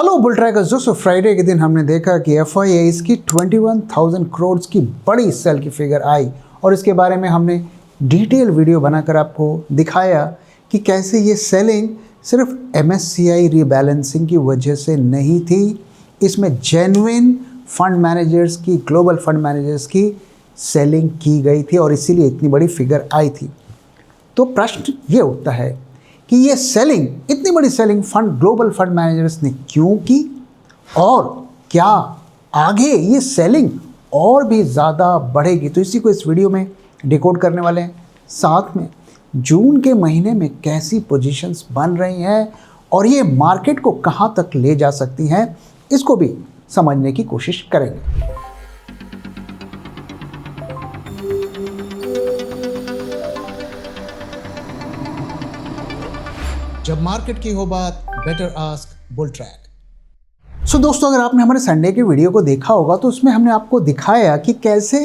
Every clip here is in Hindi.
हेलो बुल ट्रैकर्स दोस्तों, फ्राइडे के दिन हमने देखा कि FIIs की 21,000 करोड़ की बड़ी सेल की फिगर आई और इसके बारे में हमने डिटेल वीडियो बनाकर आपको दिखाया कि कैसे ये सेलिंग सिर्फ MSCI रीबैलेंसिंग की वजह से नहीं थी, इसमें जेन्युइन फंड मैनेजर्स की, ग्लोबल फंड मैनेजर्स की सेलिंग की गई थी और इसीलिए इतनी बड़ी फिगर आई थी। तो प्रश्न ये उठता है कि ये सेलिंग, इतनी बड़ी सेलिंग ग्लोबल फंड मैनेजर्स ने क्यों की और क्या आगे ये सेलिंग और भी ज़्यादा बढ़ेगी? तो इसी को इस वीडियो में डिकोड करने वाले हैं। साथ में जून के महीने में कैसी पोजीशंस बन रही हैं और ये मार्केट को कहाँ तक ले जा सकती हैं, इसको भी समझने की कोशिश करेंगे। जब मार्केट की हो बात, बेटर आस्क बुल ट्रैक। सो दोस्तों, अगर आपने हमारे संडे के वीडियो को देखा होगा तो उसमें हमने आपको दिखाया कि कैसे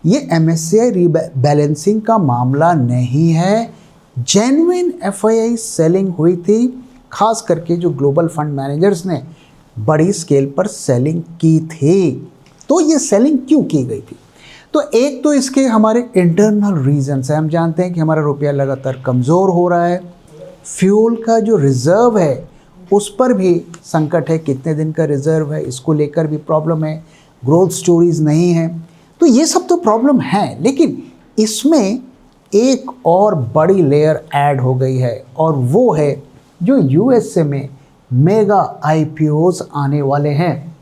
ये MSCI रीबैलेंसिंग का मामला नहीं है, जेन्युइन FII सेलिंग हुई थी, खास करके जो ग्लोबल फंड मैनेजर्स ने बड़ी स्केल पर सेलिंग की थी। तो ये सेलिंग क्यों की गई थी? तो एक तो इसके हमारे इंटरनल रीजंस है। हम जानते हैं कि हमारा रुपया लगातार कमज़ोर हो रहा है, फ्यूल का जो रिज़र्व है उस पर भी संकट है, कितने दिन का रिज़र्व है इसको लेकर भी प्रॉब्लम है, ग्रोथ स्टोरीज नहीं है। तो ये सब तो प्रॉब्लम है, लेकिन इसमें एक और बड़ी लेयर ऐड हो गई है और वो है जो USA में मेगा IPOs आने वाले हैं।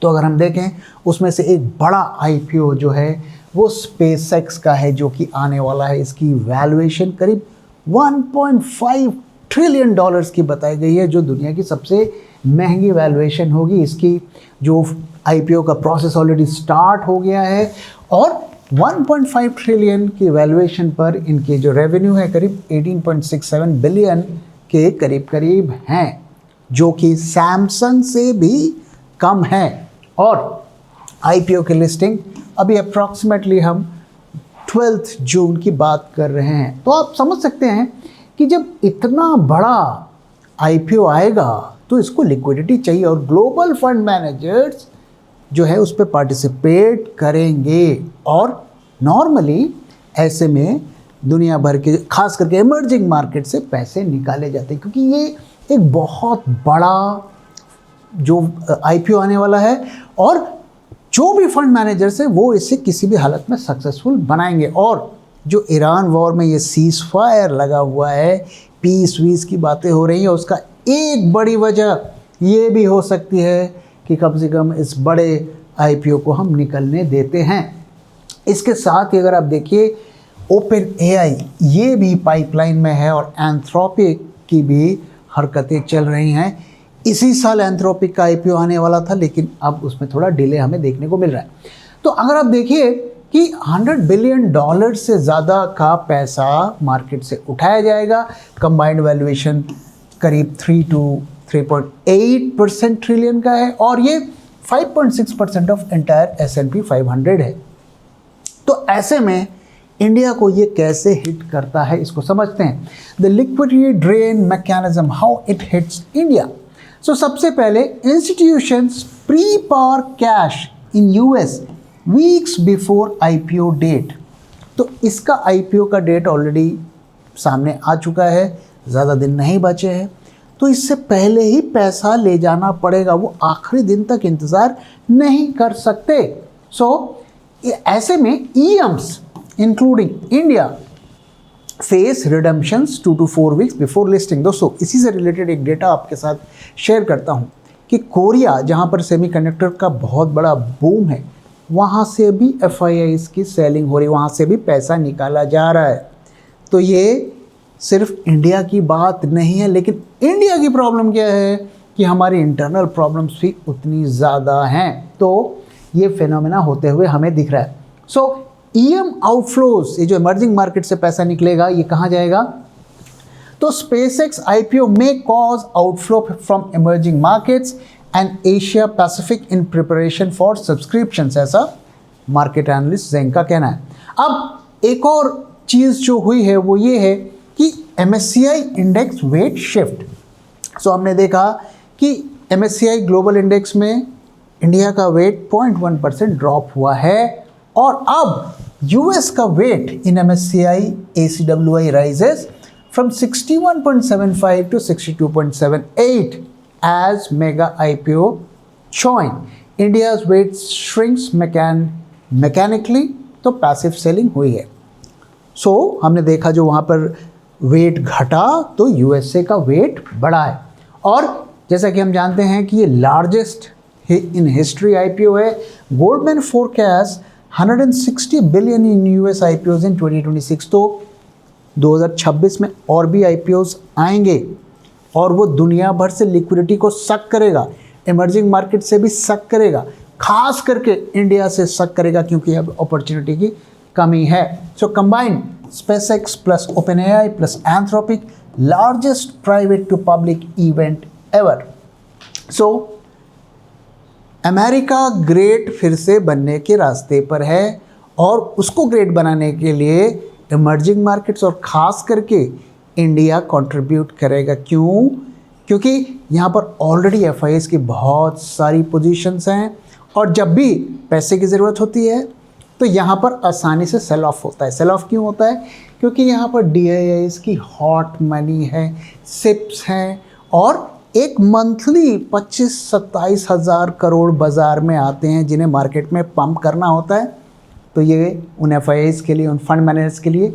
तो अगर हम देखें उसमें से एक बड़ा IPO जो है वो SpaceX का है, जो कि आने वाला है। इसकी वैल्यूएशन करीब 1.5 ट्रिलियन डॉलर्स की बताई गई है, जो दुनिया की सबसे महंगी वैल्यूएशन होगी। इसकी जो IPO का प्रोसेस ऑलरेडी स्टार्ट हो गया है और 1.5 ट्रिलियन की वैल्यूएशन पर इनके जो रेवेन्यू है करीब 18.67 बिलियन के करीब हैं, जो कि सैमसंग से भी कम है। और IPO की लिस्टिंग अभी अप्रॉक्सीमेटली हम 12 जून की बात कर रहे हैं। तो आप समझ सकते हैं कि जब इतना बड़ा IPO आएगा तो इसको लिक्विडिटी चाहिए और ग्लोबल फंड मैनेजर्स जो है उस पर पार्टिसिपेट करेंगे। और नॉर्मली ऐसे में दुनिया भर के, खास करके इमर्जिंग मार्केट से पैसे निकाले जाते हैं, क्योंकि ये एक बहुत बड़ा जो IPO आने वाला है और जो भी फंड मैनेजर्स है वो इसे किसी भी हालत में सक्सेसफुल बनाएंगे। और जो ईरान वॉर में ये सीज फायर लगा हुआ है, पीस वीस की बातें हो रही हैं, उसका एक बड़ी वजह ये भी हो सकती है कि कम से कम इस बड़े IPO को हम निकलने देते हैं। इसके साथ ही अगर आप देखिए OpenAI ये भी पाइपलाइन में है और एंथ्रोपिक की भी हरकतें चल रही हैं। इसी साल एंथ्रोपिक का IPO आने वाला था, लेकिन अब उसमें थोड़ा डिले हमें देखने को मिल रहा है। तो अगर आप देखिए कि $100 बिलियन से ज़्यादा का पैसा मार्केट से उठाया जाएगा, कंबाइंड वैल्यूएशन करीब 3 to 3.8% ट्रिलियन का है और ये 5.6% ऑफ एंटायर S&P 500 है। तो ऐसे में इंडिया को ये कैसे हिट करता है, इसको समझते हैं। The liquidity drain mechanism, how it hits India. So सबसे पहले institutions pre park cash in US weeks before IPO डेट। तो इसका IPO का डेट ऑलरेडी सामने आ चुका है, ज़्यादा दिन नहीं बचे हैं, तो इससे पहले ही पैसा ले जाना पड़ेगा, वो आखिरी दिन तक इंतज़ार नहीं कर सकते। सो ऐसे में EMs including India face redemptions 2 to 4 weeks before listing. दोस्तों, इसी से रिलेटेड एक डेटा आपके साथ शेयर करता हूँ कि कोरिया, जहाँ पर सेमीकंडक्टर का बहुत बड़ा बूम है, वहाँ से भी FIIs की सेलिंग हो रही है, वहाँ से भी पैसा निकाला जा रहा है। तो ये सिर्फ इंडिया की बात नहीं है, लेकिन इंडिया की प्रॉब्लम क्या है कि हमारी इंटरनल प्रॉब्लम्स भी उतनी ज़्यादा हैं। तो ये फिनोमेना होते हुए हमें दिख रहा है। सो EM आउटफ्लोज, ये जो इमर्जिंग मार्केट से पैसा निकलेगा ये कहाँ जाएगा? तो SpaceX IPO में cause outflow from emerging markets and Asia Pacific in preparation for subscriptions, ऐसा मार्केट एनालिस्ट जेंग का कहना है। अब एक और चीज़ जो हुई है वो ये है कि MSCI इंडेक्स वेट शिफ्ट। सो हमने देखा कि MSCI ग्लोबल इंडेक्स में इंडिया का वेट 0.1% ड्रॉप हुआ है और अब यूएस का wait in MSCI ACWI rises from 61.75 to 62.78 as mega IPO join. India's weight shrinks mechanically, तो पैसिव सेलिंग हुई है। सो हमने देखा जो वहाँ पर वेट घटा तो यूएसए का वेट बढ़ा है और जैसा कि हम जानते हैं कि ये लार्जेस्ट इन हिस्ट्री IPO है। Goldman forecast 160 billion in US IPOs इन 2026, तो 2026 में और भी IPOs आएंगे और वो दुनिया भर से लिक्विडिटी को सक करेगा, इमर्जिंग मार्केट से भी सक करेगा, खास करके इंडिया से सक करेगा क्योंकि अब अपॉर्चुनिटी की कमी है। So combined SpaceX plus OpenAI plus Anthropic largest private to public event ever. So America great फिर से बनने के रास्ते पर है और उसको ग्रेट बनाने के लिए इमर्जिंग मार्केट्स और ख़ास करके इंडिया कंट्रीब्यूट करेगा। क्यों? क्योंकि यहाँ पर ऑलरेडी FIIs की बहुत सारी पोजीशंस हैं और जब भी पैसे की ज़रूरत होती है तो यहाँ पर आसानी से सेल ऑफ होता है। सेल ऑफ क्यों होता है? क्योंकि यहाँ पर DIIs की हॉट मनी है, सिप्स हैं और एक मंथली 25-27 हज़ार करोड़ बाज़ार में आते हैं जिन्हें मार्केट में पंप करना होता है। तो ये उन FIIs के लिए, उन फंड मैनेजर्स के लिए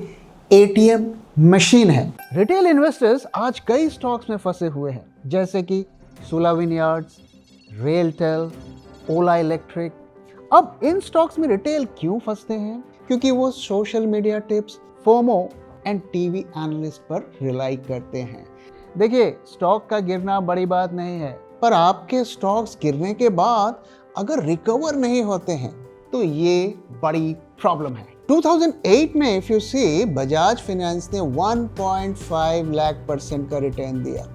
ATM मशीन है। रिटेल इन्वेस्टर्स आज कई स्टॉक्स में फंसे हुए हैं जैसे कि सोला विनयार्ड्स, रेलटेल, ओला इलेक्ट्रिक। अब इन स्टॉक्स में रिटेल क्यों फंसते हैं? क्योंकि वो social media tips, FOMO and TV analyst पर रिलाई करते हैं। देखिए, स्टॉक का गिरना बड़ी बात नहीं है, पर आपके स्टॉक्स गिरने के बाद अगर रिकवर नहीं होते हैं तो ये बड़ी प्रॉब्लम है। 2008 में if you see, Bajaj finance ने 1.5 लाख % का रिटर्न दिया,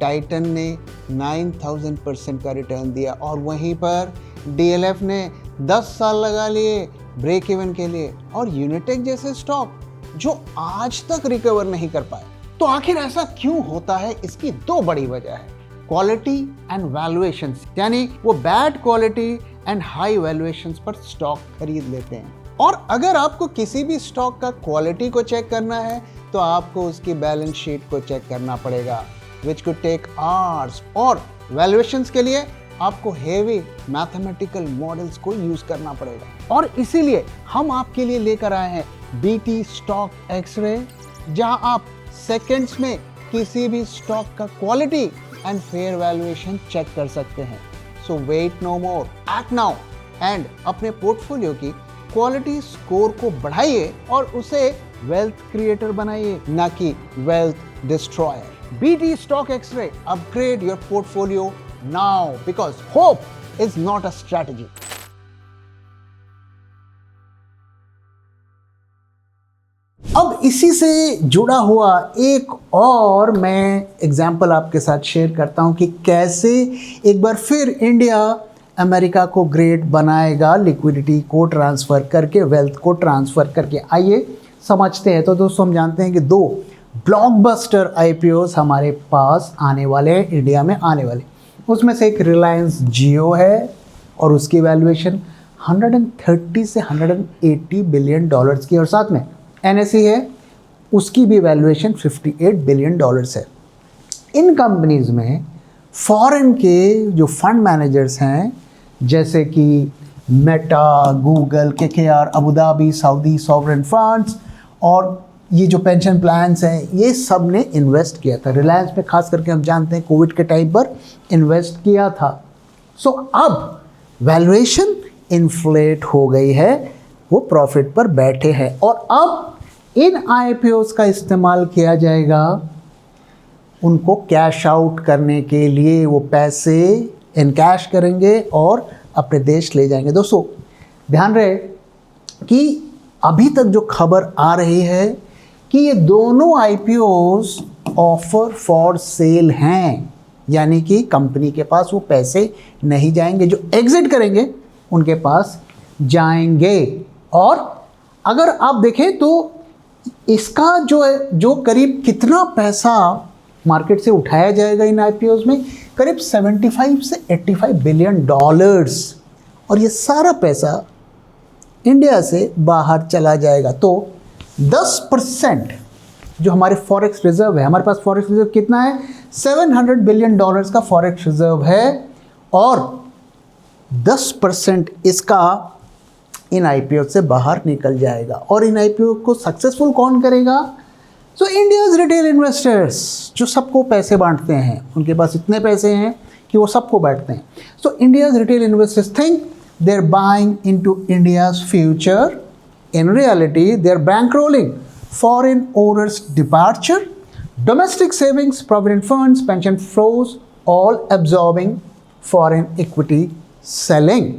टाइटन ने 9000% का रिटर्न दिया और वहीं पर DLF ने 10 साल लगा लिए ब्रेक इवन के लिए और यूनिटेक जैसे स्टॉक जो आज तक रिकवर नहीं कर पाए। तो आखिर ऐसा क्यों होता है? इसकी दो बड़ी वजह है, क्वालिटी एंड वैल्यूएशन, यानी वो bad quality and high valuations पर स्टॉक खरीद लेते हैं। और अगर आपको किसी भी स्टॉक का क्वालिटी को चेक करना है तो आपको उसकी बैलेंस शीट को चेक करना पड़ेगा, विच कुड टेक आवर्स, और वैल्यूएशंस के लिए आपको हेवी मैथमेटिकल मॉडल्स को यूज करना पड़ेगा। और इसीलिए हम आपके लिए लेकर आए हैं BT स्टॉक एक्सरे, जहां आप सेकंड्स में किसी भी स्टॉक का quality and fair valuation check कर सकते हैं। So wait no more, act now and अपने पोर्टफोलियो की क्वालिटी स्कोर को बढ़ाइए और उसे वेल्थ क्रिएटर बनाइए, ना कि wealth destroyer. BT stock x ray, upgrade your portfolio now because hope is not a strategy. अब इसी से जुड़ा हुआ एक और मैं एग्जाम्पल आपके साथ शेयर करता हूं कि कैसे एक बार फिर इंडिया अमेरिका को ग्रेट बनाएगा, लिक्विडिटी को ट्रांसफ़र करके, वेल्थ को ट्रांसफ़र करके। आइए समझते हैं। तो दोस्तों, हम जानते हैं कि 2 ब्लॉकबस्टर IPOs हमारे पास आने वाले हैं, इंडिया में आने वाले। उसमें से एक रिलायंस जियो है और उसकी वैल्यूएशन 130 से 180 बिलियन डॉलर्स की, और साथ में NSE है, उसकी भी वैल्यूएशन 58 बिलियन डॉलर्स है। इन कंपनीज में फॉरेन के जो फंड मैनेजर्स हैं जैसे कि Meta, Google, KKR, Abu Dhabi, Saudi sovereign funds और ये जो पेंशन प्लान्स हैं, ये सब ने इन्वेस्ट किया था। रिलायंस में खास करके हम जानते हैं कोविड के टाइम पर इन्वेस्ट किया था। सो अब वैल्यूएशन इन्फ्लेट हो गई है, वो प्रॉफिट पर बैठे हैं और अब इन IPOs का इस्तेमाल किया जाएगा उनको कैश आउट करने के लिए। वो पैसे इनकैश करेंगे और अपने देश ले जाएंगे। दोस्तों, ध्यान रहे कि अभी तक जो खबर आ रही है कि ये दोनों IPOs ऑफर फॉर सेल हैं, यानी कि कंपनी के पास वो पैसे नहीं जाएंगे, जो एग्जिट करेंगे उनके पास जाएंगे। और अगर आप देखें तो इसका जो करीब कितना पैसा मार्केट से उठाया जाएगा इन आईपीओज में करीब 75 से 85 बिलियन डॉलर्स, और ये सारा पैसा इंडिया से बाहर चला जाएगा। तो 10% जो हमारे फॉरेक्स रिजर्व है, हमारे पास फॉरेक्स रिजर्व कितना है, 700 बिलियन डॉलर्स का फॉरेक्स रिजर्व है, और 10% इसका इन आईपीओ से बाहर निकल जाएगा। और इन आईपीओ को सक्सेसफुल कौन करेगा? सो इंडियाज रिटेल इन्वेस्टर्स, जो सबको पैसे बांटते हैं, उनके पास इतने पैसे हैं कि वो सबको बांटते हैं। So India's retail investors think they are buying into India's future. In reality they are bankrolling foreign owners departure, domestic savings, provident funds, pension flows, all absorbing foreign equity selling।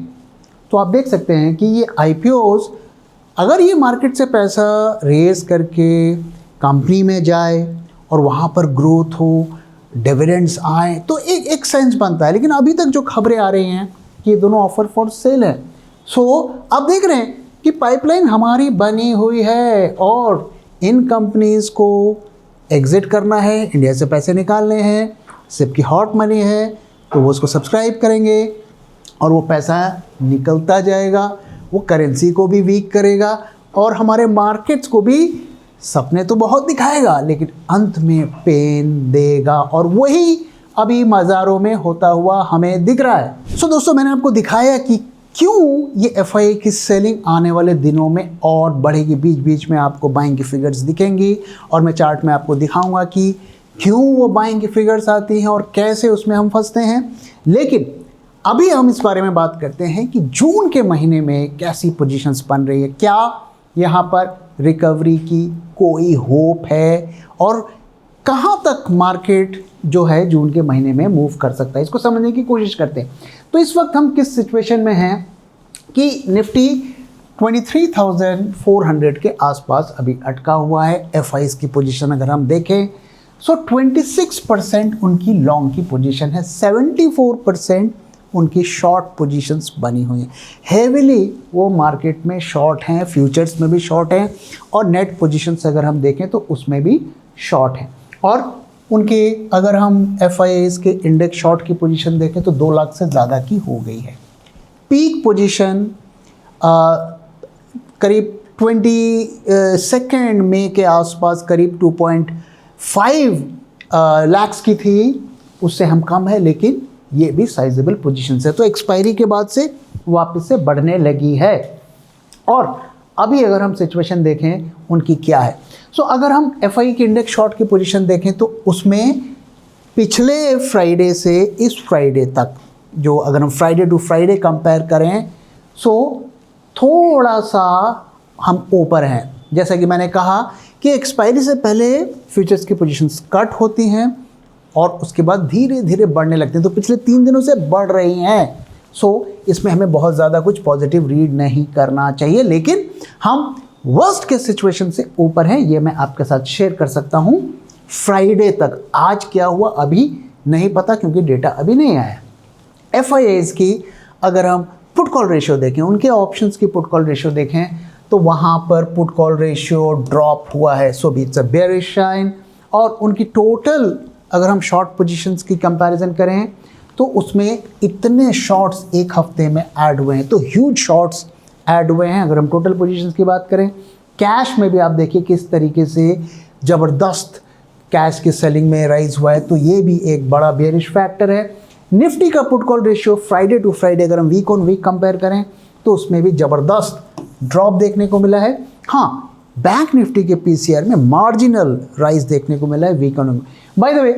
तो आप देख सकते हैं कि ये IPOs अगर ये मार्केट से पैसा रेज करके कंपनी में जाए और वहाँ पर ग्रोथ हो, डिविडेंड्स आए, तो एक सेंस बनता है। लेकिन अभी तक जो खबरें आ रही हैं कि ये दोनों ऑफर फॉर सेल है। सो आप देख रहे हैं कि पाइपलाइन हमारी बनी हुई है और इन कंपनीज़ को एग्ज़िट करना है, इंडिया से पैसे निकालने हैं, सबकी हॉट मनी है, तो वो उसको सब्सक्राइब करेंगे और वो पैसा निकलता जाएगा, वो करेंसी को भी वीक करेगा और हमारे मार्केट्स को भी सपने तो बहुत दिखाएगा लेकिन अंत में पेन देगा, और वही अभी बाज़ारों में होता हुआ हमें दिख रहा है। सो दोस्तों, मैंने आपको दिखाया कि क्यों ये एफआईआई की सेलिंग आने वाले दिनों में और बढ़ेगी। बीच बीच में आपको बाइंग की फिगर्स दिखेंगी और मैं चार्ट में आपको दिखाऊंगा कि क्यों वो बाइंग की फिगर्स आती हैं और कैसे उसमें हम फंसते हैं। लेकिन अभी हम इस बारे में बात करते हैं कि जून के महीने में कैसी पोजीशंस बन रही है, क्या यहाँ पर रिकवरी की कोई होप है और कहाँ तक मार्केट जो है जून के महीने में मूव कर सकता है, इसको समझने की कोशिश करते हैं। तो इस वक्त हम किस सिचुएशन में हैं कि निफ्टी 23,400 के आसपास अभी अटका हुआ है। एफआईज की पोजीशन अगर हम देखें सो 26% उनकी लॉन्ग की पोजीशन है, 74% उनकी शॉर्ट पोजीशंस बनी हुई हैं। हेविली वो मार्केट में शॉर्ट हैं, फ्यूचर्स में भी शॉर्ट हैं और नेट पोजीशंस अगर हम देखें तो उसमें भी शॉर्ट हैं। और उनके अगर हम एफआईआईज के इंडेक्स शॉर्ट की पोजीशन देखें तो 2 लाख से ज़्यादा की हो गई है। पीक पोजीशन करीब 22 मई के आसपास करीब 2.5 लाख की थी, उससे हम कम है लेकिन ये भी साइजेबल पोजीशन है। तो एक्सपायरी के बाद से वापस से बढ़ने लगी है। और अभी अगर हम सिचुएशन देखें उनकी क्या है, सो अगर हम एफआई की इंडेक्स शॉर्ट की पोजीशन देखें तो उसमें पिछले फ्राइडे से इस फ्राइडे तक, जो अगर हम फ्राइडे टू फ्राइडे कंपेयर करें सो थोड़ा सा हम ऊपर हैं। जैसा कि मैंने कहा कि एक्सपायरी से पहले फ्यूचर्स की पोजीशंस कट होती हैं और उसके बाद धीरे धीरे बढ़ने लगते हैं, तो पिछले 3 दिनों से बढ़ रही हैं। सो इसमें हमें बहुत ज़्यादा कुछ पॉजिटिव रीड नहीं करना चाहिए, लेकिन हम वर्स्ट के सिचुएशन से ऊपर हैं, ये मैं आपके साथ शेयर कर सकता हूँ फ्राइडे तक। आज क्या हुआ अभी नहीं पता क्योंकि डेटा अभी नहीं आया। एफआईआईज की अगर हम पुट कॉल रेशियो देखें, उनके ऑप्शंस की पुट कॉल रेशियो देखें तो वहाँ पर पुट कॉल रेशियो ड्रॉप हुआ है, so it's a bearish sign. और उनकी टोटल अगर हम शॉर्ट पोजीशंस की कंपैरिजन करें तो उसमें इतने शॉर्ट्स एक हफ्ते में ऐड हुए हैं, तो ह्यूज शॉर्ट्स ऐड हुए हैं। अगर हम टोटल पोजीशंस की बात करें, कैश में भी आप देखिए किस तरीके से ज़बरदस्त कैश की सेलिंग में राइज हुआ है, तो ये भी एक बड़ा बेयरिश फैक्टर है। निफ्टी का put call ratio Friday to Friday अगर हम वीक ऑन वीक कंपेयर करें तो उसमें भी ज़बरदस्त ड्रॉप देखने को मिला है। हाँ, बैंक निफ्टी के पीसीआर में मार्जिनल राइज देखने को मिला है week on. By the way,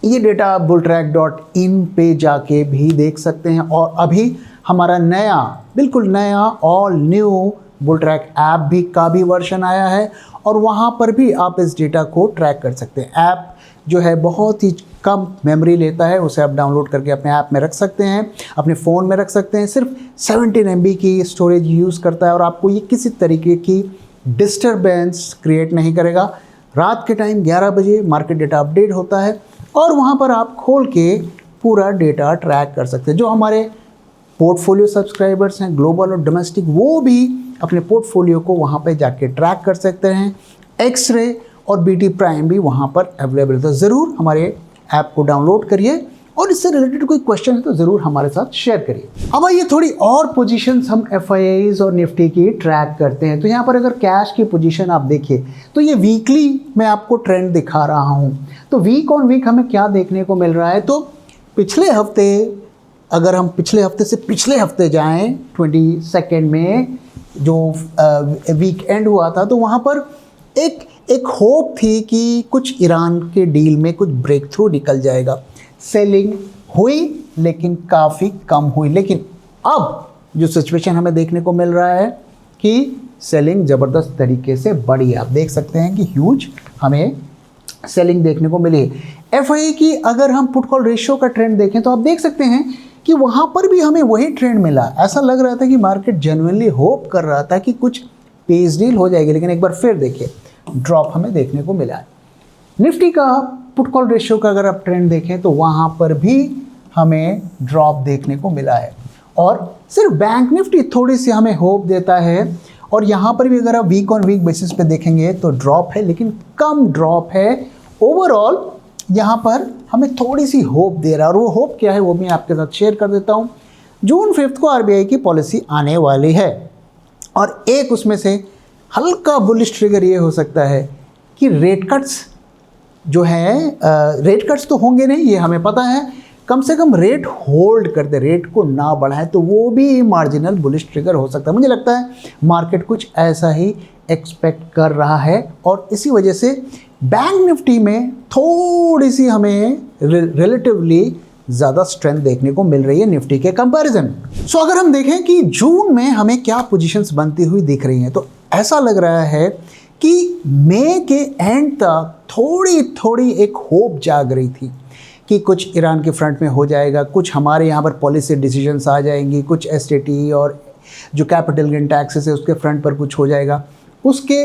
ये डेटा आप bulltrack.in पे जाके भी देख सकते हैं और अभी हमारा नया, बिल्कुल नया ऑल न्यू बुलट्रैक ऐप भी का भी वर्जन आया है और वहाँ पर भी आप इस डेटा को ट्रैक कर सकते हैं। ऐप जो है बहुत ही कम मेमोरी लेता है, उसे आप डाउनलोड करके अपने ऐप में रख सकते हैं, अपने फ़ोन में रख सकते हैं। सिर्फ 17 MB की स्टोरेज यूज़ करता है और आपको ये किसी तरीके की डिस्टर्बेंस क्रिएट नहीं करेगा। रात के टाइम 11 बजे मार्केट डेटा अपडेट होता है और वहाँ पर आप खोल के पूरा डेटा ट्रैक कर सकते हैं। जो हमारे पोर्टफोलियो सब्सक्राइबर्स हैं ग्लोबल और डोमेस्टिक, वो भी अपने पोर्टफोलियो को वहाँ पे जाके ट्रैक कर सकते हैं। एक्सरे और BT प्राइम भी वहाँ पर अवेलेबल है। तो ज़रूर हमारे ऐप को डाउनलोड करिए और इससे रिलेटेड कोई क्वेश्चन है तो ज़रूर हमारे साथ शेयर करिए। अब आइए थोड़ी और पोजीशंस हम FIIs और निफ्टी की ट्रैक करते हैं। तो यहाँ पर अगर कैश की पोजीशन आप देखिए तो ये वीकली मैं आपको ट्रेंड दिखा रहा हूँ। तो वीक ऑन वीक हमें क्या देखने को मिल रहा है, तो पिछले हफ्ते अगर हम पिछले हफ्ते से पिछले हफ्ते जाएं 22 में जो वीक एंड हुआ था, तो वहाँ पर एक होप थी कि कुछ ईरान के डील में कुछ ब्रेक थ्रू निकल जाएगा। सेलिंग हुई लेकिन काफ़ी कम हुई, लेकिन अब जो सिचुएशन हमें देखने को मिल रहा है कि सेलिंग ज़बरदस्त तरीके से बढ़ी है। आप देख सकते हैं कि ह्यूज हमें सेलिंग देखने को मिली। FII की अगर हम पुट कॉल रेशियो का ट्रेंड देखें तो आप देख सकते हैं कि वहाँ पर भी हमें वही ट्रेंड मिला। ऐसा लग रहा था कि मार्केट जेन्युइनली होप कर रहा था कि कुछ पेज डील हो जाएगी, लेकिन एक बार फिर देखिए ड्रॉप हमें देखने को मिला है। निफ्टी का पुट कॉल रेशियो का अगर आप ट्रेंड देखें तो वहाँ पर भी हमें ड्रॉप देखने को मिला है, और सिर्फ बैंक निफ्टी थोड़ी सी हमें होप देता है। और यहाँ पर भी अगर आप वीक ऑन वीक बेसिस पे देखेंगे तो ड्रॉप है, लेकिन कम ड्रॉप है। ओवरऑल यहाँ पर हमें थोड़ी सी होप दे रहा है, और वो होप क्या है वो भी आपके साथ शेयर कर देता हूँ। जून 5 को RBI की पॉलिसी आने वाली है, और एक उसमें से हल्का बुलिश ट्रिगर ये हो सकता है कि रेट कट्स जो हैं, रेट कट्स तो होंगे नहीं ये हमें पता है, कम से कम रेट होल्ड कर दे, रेट को ना बढ़ाए, तो वो भी मार्जिनल बुलिश ट्रिगर हो सकता है। मुझे लगता है मार्केट कुछ ऐसा ही एक्सपेक्ट कर रहा है, और इसी वजह से बैंक निफ्टी में थोड़ी सी हमें रिलेटिवली ज़्यादा स्ट्रेंथ देखने को मिल रही है निफ्टी के कंपैरिजन। सो अगर हम देखें कि जून में हमें क्या पोजीशंस बनती हुई दिख रही हैं, तो ऐसा लग रहा है कि मई के एंड तक थोड़ी थोड़ी एक होप जाग रही थी कि कुछ ईरान के फ्रंट में हो जाएगा, कुछ हमारे यहाँ पर पॉलिसी डिसीजंस आ जाएंगी, कुछ STT और जो कैपिटल गेन टैक्सेस है उसके फ्रंट पर कुछ हो जाएगा। उसके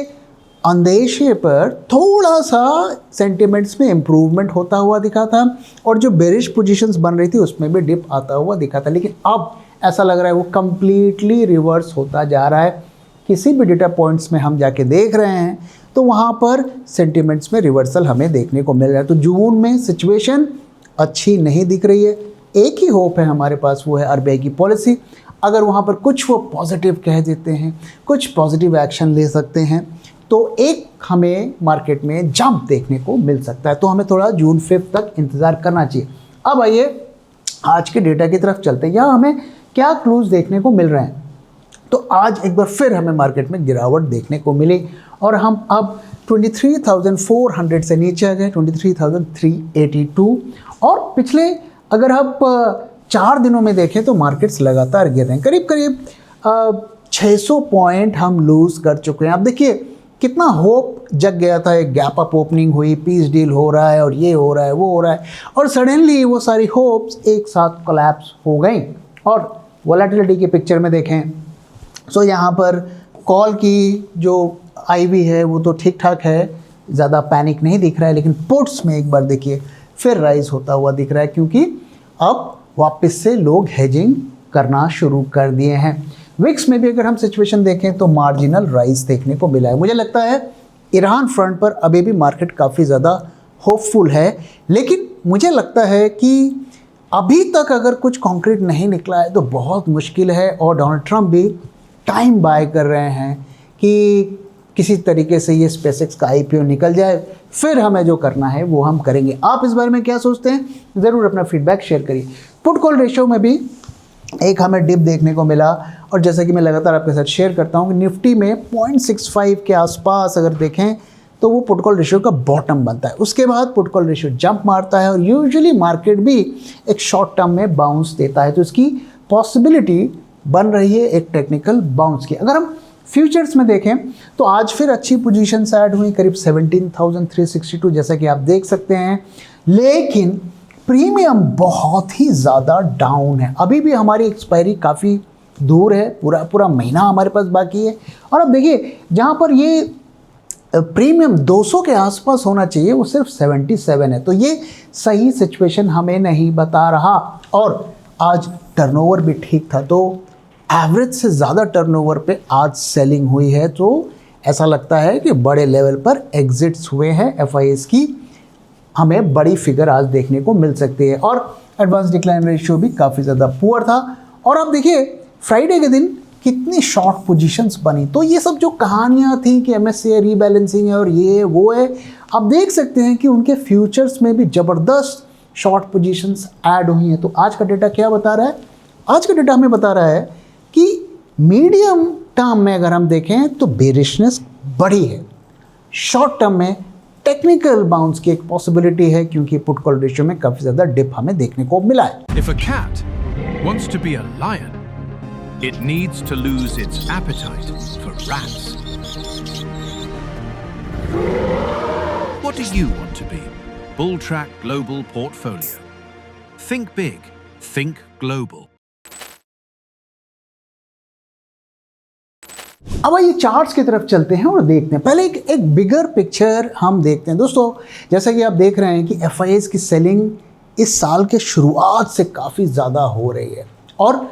अंदेशे पर थोड़ा सा सेंटिमेंट्स में इम्प्रूवमेंट होता हुआ दिखा था, और जो बेरिश पोजीशंस बन रही थी उसमें भी डिप आता हुआ दिखा था। लेकिन अब ऐसा लग रहा है वो कम्प्लीटली रिवर्स होता जा रहा है। किसी भी डेटा पॉइंट्स में हम जाके देख रहे हैं तो वहाँ पर सेंटिमेंट्स में रिवर्सल हमें देखने को मिल रहा है। तो जून में सिचुएशन अच्छी नहीं दिख रही है। एक ही होप है हमारे पास, वो है RBI की पॉलिसी। अगर वहाँ पर कुछ वो पॉजिटिव कह देते हैं, कुछ पॉजिटिव एक्शन ले सकते हैं, तो एक हमें मार्केट में जंप देखने को मिल सकता है। तो हमें थोड़ा जून 5 तक इंतज़ार करना चाहिए। अब आइए आज के डेटा की तरफ चलते हैं। यहाँ हमें क्या क्लूज देखने को मिल रहे हैं। तो आज एक बार फिर हमें मार्केट में गिरावट देखने को मिली, और हम अब 23,400 से नीचे आ गए, 23,382। और पिछले अगर आप 4 दिनों में देखें तो मार्केट्स लगातार गिर रहे हैं। करीब करीब 600 पॉइंट हम लूज़ कर चुके हैं। आप देखिए कितना होप जग गया था, एक गैप अप ओपनिंग हुई, पीस डील हो रहा है और ये हो रहा है वो हो रहा है, और सडनली वो सारी होप्स एक साथ कोलैप्स हो गई। और वोलेटिलिटी की पिक्चर में देखें सो यहाँ पर कॉल की जो IV है वो तो ठीक ठाक है, ज़्यादा पैनिक नहीं दिख रहा है, लेकिन पुट्स में एक बार देखिए फिर राइज होता हुआ दिख रहा है, क्योंकि अब वापस से लोग हेजिंग करना शुरू कर दिए हैं। विक्स में भी अगर हम सिचुएशन देखें तो मार्जिनल राइज देखने को मिला है। मुझे लगता है ईरान फ्रंट पर अभी भी मार्केट काफ़ी ज़्यादा होपफुल है, लेकिन मुझे लगता है कि अभी तक अगर कुछ कॉन्क्रीट नहीं निकला है तो बहुत मुश्किल है, और डोनाल्ड ट्रंप भी टाइम बाय कर रहे हैं कि किसी तरीके से ये SpaceX का IPO निकल जाए, फिर हमें जो करना है वो हम करेंगे। आप इस बारे में क्या सोचते हैं, ज़रूर अपना फीडबैक शेयर करिए। पुट कॉल रेशियो में भी एक हमें डिप देखने को मिला, और जैसा कि मैं लगातार आपके साथ शेयर करता हूँ कि निफ्टी में 0.65 के आसपास अगर देखें तो वो पुट कॉल रेशियो का बॉटम बनता है। उसके बाद पुट कॉल रेशियो जंप मारता है, और यूजुअली मार्केट भी एक शॉर्ट टर्म में बाउंस देता है। तो इसकी पॉसिबिलिटी बन रही है एक टेक्निकल बाउंस की। अगर हम फ्यूचर्स में देखें तो आज फिर अच्छी पोजीशंस ऐड हुई, करीब 17,362 जैसा कि आप देख सकते हैं, लेकिन प्रीमियम बहुत ही ज़्यादा डाउन है। अभी भी हमारी एक्सपायरी काफ़ी दूर है, पूरा महीना हमारे पास बाकी है। और अब देखिए जहाँ पर ये प्रीमियम 200 के आसपास होना चाहिए वो सिर्फ 77 है, तो ये सही सिचुएशन हमें नहीं बता रहा। और आज टर्नओवर भी ठीक था, तो एवरेज से ज़्यादा टर्नओवर पे आज सेलिंग हुई है, तो ऐसा लगता है कि बड़े लेवल पर एग्जिट्स हुए हैं FIS की, हमें बड़ी फिगर आज देखने को मिल सकती है। और एडवांस डिक्लाइन रेशियो भी काफ़ी ज़्यादा पुअर था। और अब देखिए फ्राइडे के दिन कितनी शॉर्ट पोजीशंस बनी। तो ये सब जो कहानियाँ थी कि MSCI रीबैलेंसिंग है और ये वो है, आप देख सकते हैं कि उनके फ्यूचर्स में भी ज़बरदस्त शॉर्ट पोजीशंस ऐड हुई हैं। तो आज का डेटा क्या बता रहा है? आज का डेटा हमें बता रहा है कि मीडियम टर्म में अगर हम देखें तो बेरिशनेस बढ़ी है, शॉर्ट टर्म में टेक्निकल बाउंस की एक पॉसिबिलिटी है, क्योंकि पुट कॉल रेशियो में काफ़ी ज़्यादा डिप हमें देखने को मिला है। If a cat wants to be a lion, it needs to lose its appetite for rats. What do you want to be? Bulltrack Global Portfolio. Think big, think global. अब ये चार्ट्स की तरफ चलते हैं और देखते हैं। पहले एक बिगर पिक्चर हम देखते हैं। दोस्तों जैसा कि आप देख रहे हैं कि FIS की सेलिंग इस साल के शुरुआत से काफ़ी ज़्यादा हो रही है, और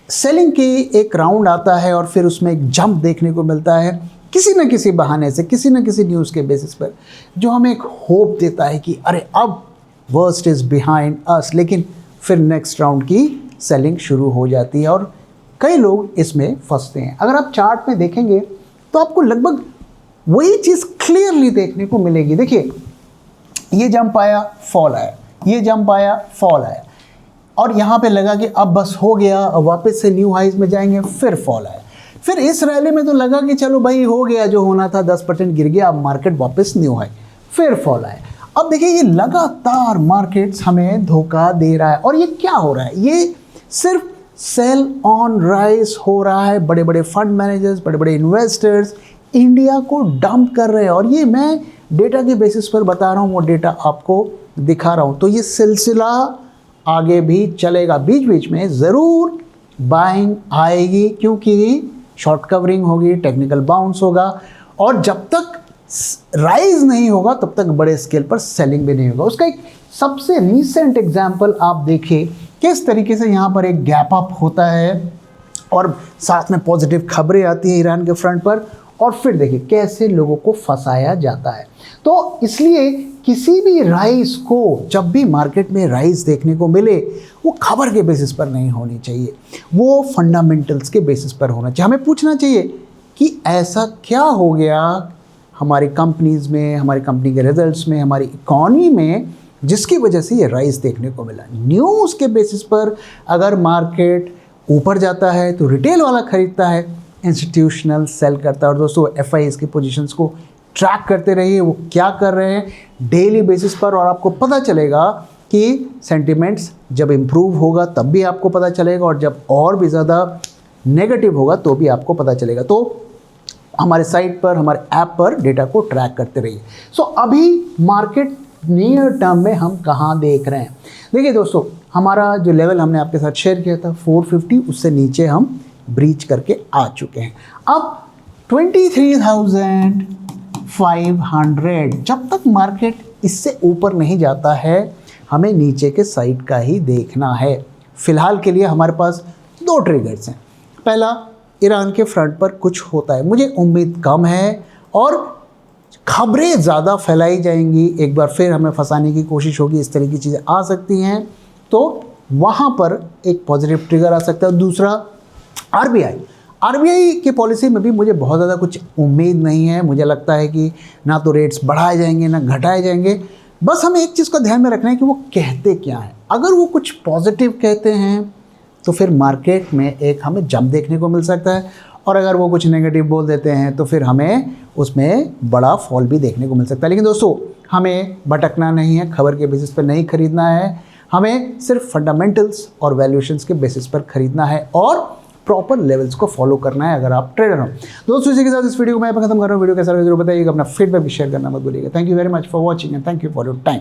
सेलिंग की एक राउंड आता है और फिर उसमें एक जंप देखने को मिलता है किसी न किसी बहाने से, किसी न किसी न्यूज़ के बेसिस पर, जो हमें एक होप देता है कि अरे अब वर्स्ट इज़ बिहाइंड अस। लेकिन फिर नेक्स्ट राउंड की सेलिंग शुरू हो जाती है और कई लोग इसमें फंसते हैं। अगर आप चार्ट में देखेंगे तो आपको लगभग वही चीज़ क्लियरली देखने को मिलेगी। देखिए ये जंप आया, फॉल आया, ये जंप आया, फॉल आया, और यहाँ पे लगा कि अब बस हो गया, अब वापस से न्यू हाइज में जाएंगे, फिर फॉल आया। फिर इस रैली में तो लगा कि चलो भाई हो गया, जो होना था 10% गिर गया, अब मार्केट वापस न्यू हाई, फिर फॉल आया। अब देखिए ये लगातार मार्केट्स हमें धोखा दे रहा है। और ये क्या हो रहा है? ये सिर्फ सेल ऑन राइज हो रहा है। बड़े बड़े फंड मैनेजर्स, बड़े बड़े इन्वेस्टर्स इंडिया को डंप कर रहे हैं, और ये मैं डेटा के बेसिस पर बता रहा हूँ, वो डेटा आपको दिखा रहा हूँ। तो ये सिलसिला आगे भी चलेगा, बीच बीच में ज़रूर बाइंग आएगी, क्योंकि शॉर्ट कवरिंग होगी, टेक्निकल बाउंस होगा, और जब तक राइज नहीं होगा तब तक बड़े स्केल पर सेलिंग भी नहीं होगा। उसका एक सबसे रीसेंट एग्जांपल आप देखिए, किस तरीके से यहाँ पर एक गैप अप होता है और साथ में पॉजिटिव खबरें आती हैं ईरान के फ्रंट पर, और फिर देखिए कैसे लोगों को फंसाया जाता है। तो इसलिए किसी भी राइज को, जब भी मार्केट में राइज देखने को मिले, वो खबर के बेसिस पर नहीं होनी चाहिए, वो फंडामेंटल्स के बेसिस पर होना चाहिए। हमें पूछना चाहिए कि ऐसा क्या हो गया हमारी कंपनीज़ में, हमारी कंपनी के रिजल्ट्स में, हमारी इकॉनमी में, जिसकी वजह से ये राइज देखने को मिला। न्यूज़ के बेसिस पर अगर मार्केट ऊपर जाता है तो रिटेल वाला खरीदता है, इंस्टीट्यूशनल सेल करता है। और दोस्तों FIS की पोजीशंस को ट्रैक करते रहिए, वो क्या कर रहे हैं डेली बेसिस पर, और आपको पता चलेगा कि सेंटिमेंट्स जब इम्प्रूव होगा तब भी आपको पता चलेगा, और जब और भी ज़्यादा नेगेटिव होगा तो भी आपको पता चलेगा। तो हमारे साइट पर, हमारे ऐप पर डेटा को ट्रैक करते रहिए। सो अभी मार्केट नियर टर्म में हम कहाँ देख रहे हैं? देखिए दोस्तों, हमारा जो लेवल हमने आपके साथ शेयर किया था 450, उससे नीचे हम ब्रीच करके आ चुके हैं। अब 23,500, जब तक मार्केट इससे ऊपर नहीं जाता है हमें नीचे के साइड का ही देखना है। फिलहाल के लिए हमारे पास दो ट्रिगर्स हैं। पहला, ईरान के फ्रंट पर कुछ होता है, मुझे उम्मीद कम है, और खबरें ज़्यादा फैलाई जाएंगी, एक बार फिर हमें फंसाने की कोशिश होगी, इस तरह की चीज़ें आ सकती हैं, तो वहाँ पर एक पॉजिटिव ट्रिगर आ सकता है। दूसरा, आरबीआई की पॉलिसी में भी मुझे बहुत ज़्यादा कुछ उम्मीद नहीं है। मुझे लगता है कि ना तो रेट्स बढ़ाए जाएंगे ना घटाए जाएंगे। बस हमें एक चीज़ का ध्यान में रखना है कि वो कहते क्या हैं। अगर वो कुछ पॉजिटिव कहते हैं तो फिर मार्केट में एक हमें जंप देखने को मिल सकता है, और अगर वो कुछ नेगेटिव बोल देते हैं तो फिर हमें उसमें बड़ा फॉल भी देखने को मिल सकता है। लेकिन दोस्तों, हमें भटकना नहीं है, खबर के बेसिस पर नहीं खरीदना है, हमें सिर्फ फंडामेंटल्स और वैल्यूएशंस के बेसिस पर खरीदना है और प्रॉपर लेवल्स को फॉलो करना है अगर आप ट्रेडर हो। दोस्तों, इसी के साथ इस वीडियो को मैं खत्म कर रहा हूँ। वीडियो कैसा लगा जरूर बताइएगा, अपना फीडबैक भी शेयर करना मत भूलिएगा। Thank you very much for watching and thank you for your time.